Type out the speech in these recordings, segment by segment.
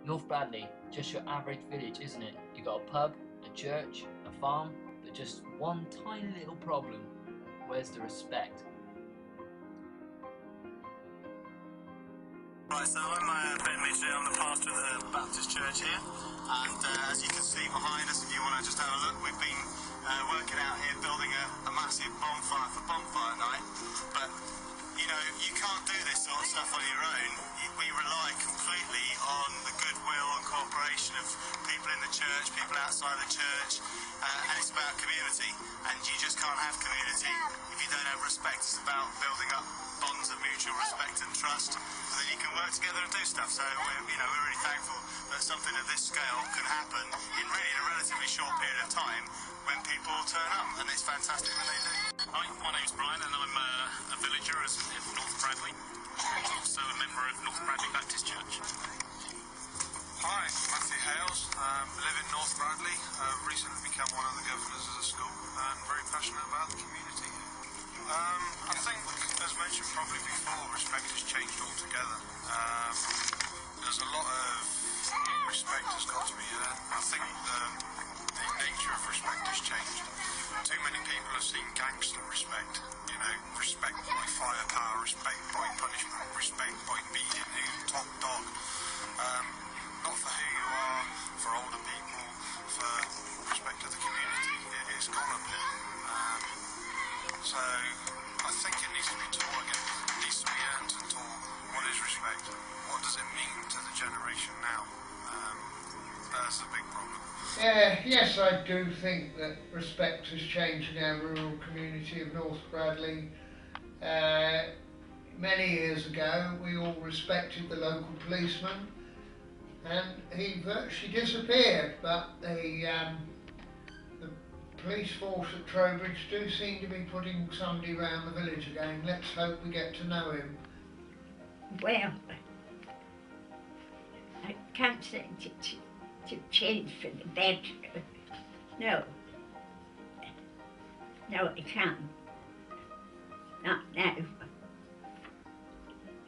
North Bradley, just your average village, isn't it? You got a pub, a church, a farm, but just one tiny little problem. Where's the respect? Right, so I'm Ben Midgley, I'm the pastor of the Baptist Church here, and as you can see behind us, if you want to just have a look, we've been working out here building a massive bonfire for bonfire night, but you know, you can't do this sort of stuff on your own. We rely completely on the goodwill and cooperation of people in the church, people outside the church, and it's about community, and you just can't have community if you don't have respect. It's about building up bonds of mutual respect and trust, so that you can work together and do stuff. So we're really thankful that something of this scale can happen in really a relatively short period of time when people turn up, and it's fantastic when they do. Hi, my name's Brian, and I'm a villager in North Bradley, also a member of North Bradley Baptist Church. Hi, Matthew Hales, live in North Bradley, recently become one of the governors of the school, and very passionate about the community. I think, as mentioned probably before, respect has changed altogether. There's a lot of respect has got to be there. I think the nature of respect has changed. Too many people have seen gangster respect, respect by firepower, respect by punishment, respect by beating who top dog. Not for who you are, for older people, for respect of the community. It's gone a bit. So I think it needs to be taught again. It needs to be earned and taught. What is respect? What does it mean to the generation now? That's a big problem. Yes, I do think that respect has changed in our rural community of North Bradley. Many years ago, we all respected the local policeman, and he virtually disappeared. But the police force at Trowbridge do seem to be putting somebody around the village again. Let's hope we get to know him. Well, I can't say to change for the better. No, I can't. Not now.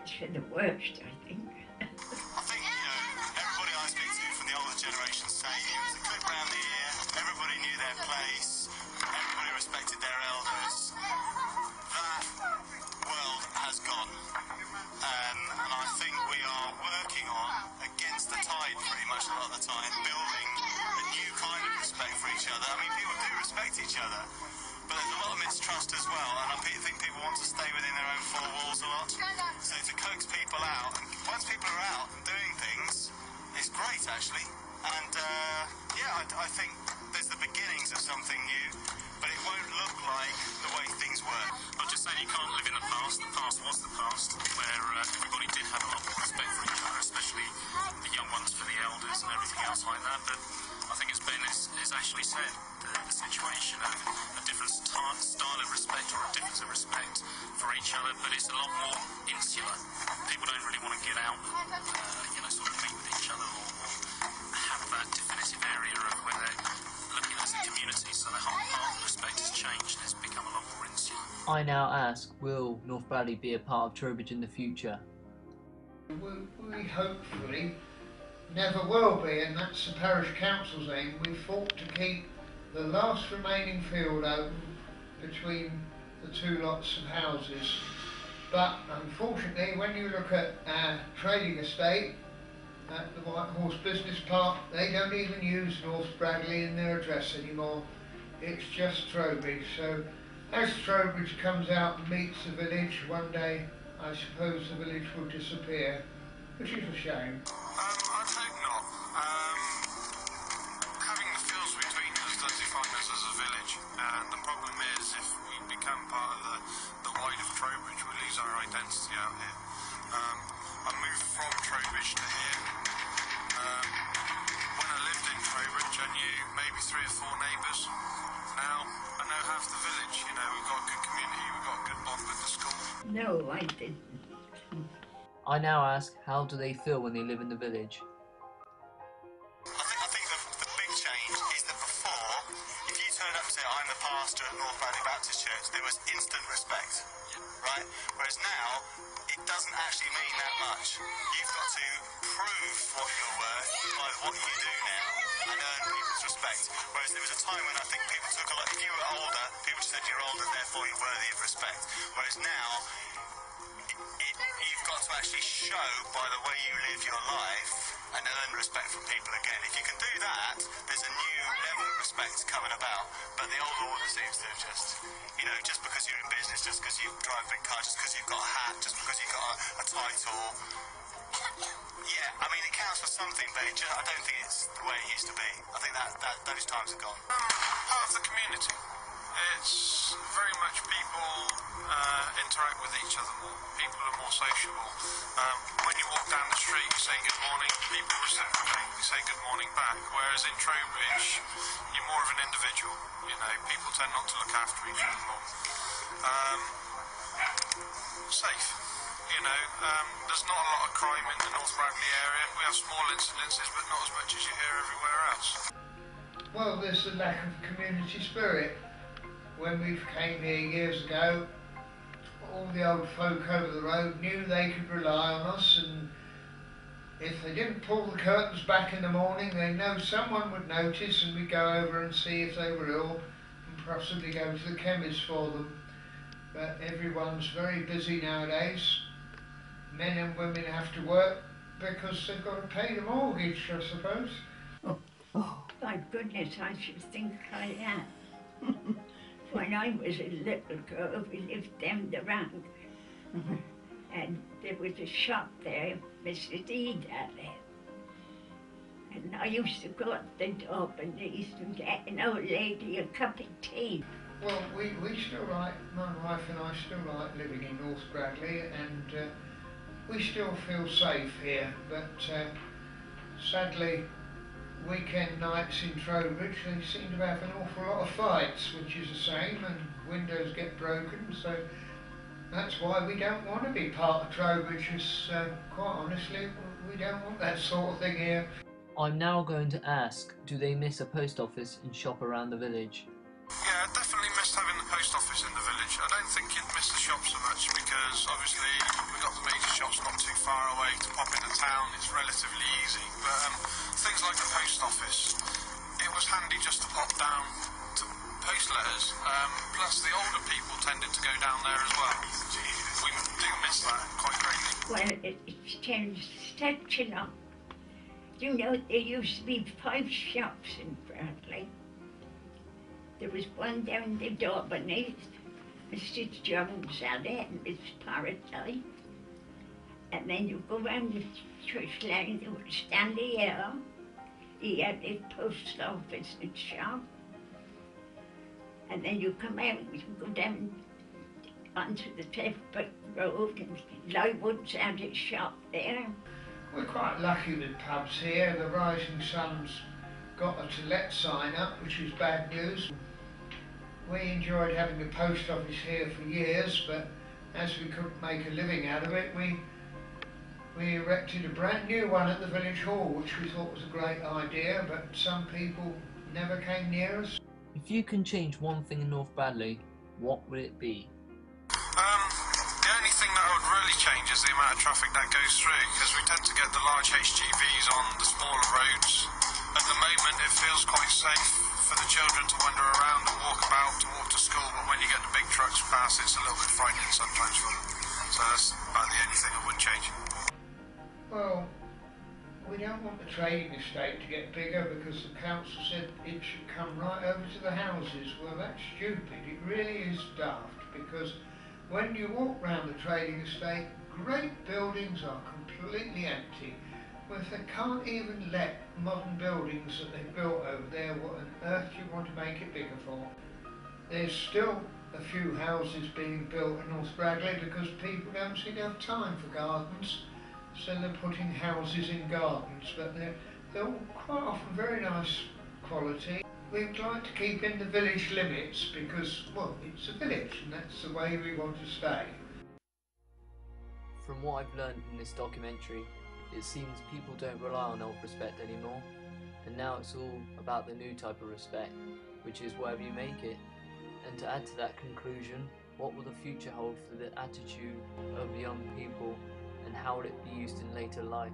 It's for the worst, I think. I think, everybody I speak to from the older generation say it was a clip round the ear, everybody knew their place, everybody respected their elders. That world has gone. And I think we are working on, against the tide pretty much a lot of the time, building a new kind of respect for each other. I mean, people do respect each other, but there's a lot of mistrust as well, and I think people want to stay within their own four walls a lot. So to coax people out, and once people are out and doing things, it's great actually. And I think there's the beginnings of something new, but it won't look like the way things were. I'm just saying you can't live in the past. The past was the past, where everybody did have a lot more respect for each other, especially the young ones for the elders and everything else like that. But I think as Ben has actually said, the situation of a different style of respect or a difference of respect for each other, but it's a lot more insular. People don't really want to get out, sort of meet with each other or have that definitive area of where they're looking as a community. So the whole part of respect has changed and it's become a lot more insular. I now ask, will North Bradley be a part of Trowbridge in the future? We hopefully never will be, and that's the parish council's aim. We've fought to keep the last remaining field open between the two lots of houses. But unfortunately, when you look at our trading estate at the White Horse Business Park, they don't even use North Bradley in their address anymore. It's just Trowbridge. So as Trowbridge comes out and meets the village, one day I suppose the village will disappear, which is a shame. I think not. Having the fields between us does define us as a village, and the problem is if we become part of the wide of Trowbridge, we lose our identity out here. I moved from Trowbridge to here. When I lived in Trowbridge, I knew maybe 3 or 4 neighbours. Now I know half the village. We've got a good community, we've got a good bond with the school. No, I didn't. I now ask, how do they feel when they live in the village? I think the big change is that before, if you turned up and said, I'm the pastor at North Bradley Baptist Church, there was instant respect, right? Whereas now, it doesn't actually mean that much. You've got to prove what you're worth, what you do now and earn people's respect. Whereas there was a time when I think people took a lot, if you were older, people just said you're older, therefore you're worthy of respect. Whereas now, you've got to actually show by the way you live your life and earn respect from people again. If you can do that, there's a new level of respect coming about. But the old order seems to have just, you know, just because you're in business, just because you drive a big car, just because you've got a hat, just because you've got a title. Yeah, I mean, it counts for something, but I don't think it's the way it used to be. I think that those times are gone. Part of the community. It's very much people interact with each other more. People are more sociable. When you walk down the street, you say good morning, people reciprocate, you say good morning back. Whereas in Trowbridge, you're more of an individual. You know, people tend not to look after each other more. Safe. You know, there's not a lot of crime in the North Bradley area. We have small incidences, but not as much as you hear everywhere else. Well, there's a lack of community spirit. When we came here years ago, all the old folk over the road knew they could rely on us, and if they didn't pull the curtains back in the morning, they know someone would notice, and we'd go over and see if they were ill and possibly go to the chemist for them. But everyone's very busy nowadays. Men and women have to work because they've got to pay the mortgage, I suppose. Oh, my goodness, I should think I am. When I was a little girl, we lived down the road. And there was a shop there, Mrs. Eda there. And I used to go up the Daubeney's and get an old lady a cup of tea. Well, we still like, my wife and I still like living in North Bradley, and we still feel safe here, but sadly, weekend nights in Trowbridge, they seem to have an awful lot of fights, which is a shame, and windows get broken, so that's why we don't want to be part of Trowbridge, quite honestly, we don't want that sort of thing here. I'm now going to ask, do they miss a post office and shop around the village? Yeah, I definitely missed having the post office in the village. I don't think you'd miss the shop so much because obviously we've got the major shops not too far away. To pop into town it's relatively easy, but things like the post office, it was handy just to pop down to post letters. Plus the older people tended to go down there as well. We do miss that quite greatly. Well, it's changed such a lot. You know, there used to be 5 shops in Bradley. There was one down the Daubeney's, Mr. Jones had it, and Miss Paradise. And then you go round the church lane, there was Stanley Hill. He had his post office and shop. And then you come out, you go down onto the Clifford Road, and Lywood's had his shop there. We're quite lucky with pubs here. The Rising Sun's got a to let sign up, which is bad news. We enjoyed having the post office here for years, but as we couldn't make a living out of it, we erected a brand new one at the village hall, which we thought was a great idea, but some people never came near us. If you can change one thing in North Bradley, what would it be? The only thing that would really change is the amount of traffic that goes through, because we tend to get the large HGVs on the smaller roads. At the moment it feels quite safe for the children to wander around and walk about, to walk to school, but when you get the big trucks past it's a little bit frightening sometimes for them. So that's about the only thing that would change. Well, we don't want the trading estate to get bigger because the council said it should come right over to the houses. Well, that's stupid. It really is daft, because when you walk round the trading estate, great buildings are completely empty. Well, if they can't even let modern buildings that they've built over there, what on earth do you want to make it bigger for? There's still a few houses being built in North Bradley because people don't seem to have time for gardens, so they're putting houses in gardens, but they're all quite often very nice quality. We'd like to keep in the village limits because, well, it's a village and that's the way we want to stay. From what I've learned in this documentary, it seems people don't rely on old respect anymore, and now it's all about the new type of respect, which is wherever you make it. And to add to that conclusion, what will the future hold for the attitude of young people, and how will it be used in later life?